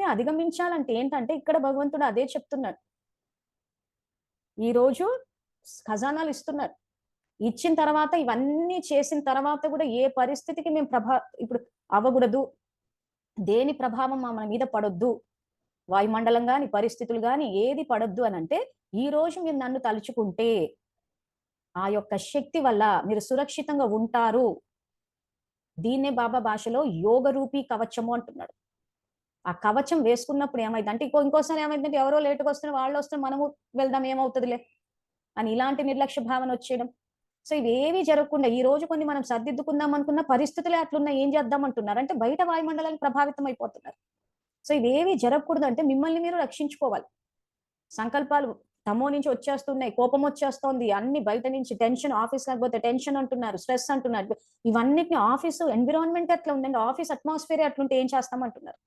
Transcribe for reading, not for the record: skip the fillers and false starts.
అధిగమించాలంటే ఏంటంటే ఇక్కడ భగవంతుడు అదే చెప్తున్నాడు. ఈరోజు ఖజానాలు ఇస్తున్నారు. ఇచ్చిన తర్వాత ఇవన్నీ చేసిన తర్వాత కూడా ఏ పరిస్థితికి మేము ఇప్పుడు అవ్వకూడదు. దేని ప్రభావం మన మీద పడొద్దు. వాయుమండలం గాని, పరిస్థితులు గాని ఏది పడొద్దు అనంటే, ఈరోజు మీరు నన్ను తలుచుకుంటే, ఆ యొక్క శక్తి వల్ల మీరు సురక్షితంగా ఉంటారు. దీన్నే బాబా భాషలో యోగ రూపీ కవచము అంటున్నాడు. ఆ కవచం వేసుకున్నప్పుడు ఏమైందంటే ఇంకోసారి ఏమైందంటే ఎవరో లేట్‌గా వస్తున్నారు, వాళ్ళొస్తే మనము వెళ్దాం ఏమవుతదిలే అని ఇలాంటి నిర్లక్ష్య భావన వచ్చేయడం. సో ఇవేవి జరగకుండా ఈ రోజు కొన్ని మనం సర్దిద్దుకుందాం అనుకున్న పరిస్థితులే అట్లున్నాయి. ఏం చేద్దాం అంటున్నారు. అంటే బయట వాయుమండలానికి ప్రభావితం అయిపోతున్నారు. సో ఇవేవి జరగకూడదంటే మిమ్మల్ని మీరు రక్షించుకోవాలి. సంకల్పాలు తమో నుంచి వచ్చేస్తున్నాయి. కోపం వచ్చేస్తోంది. అన్ని బయట నుంచి టెన్షన్ ఆఫీస్ లేకపోతే టెన్షన్ అంటున్నారు. స్ట్రెస్ అంటున్నారు. ఇవన్నిటిని ఆఫీసు ఎన్విరాన్మెంట్ ఎట్లా ఉందండి? ఆఫీస్ అట్మాస్ఫియర్ ఎట్లుంటే ఏం చేస్తాం అంటున్నారు.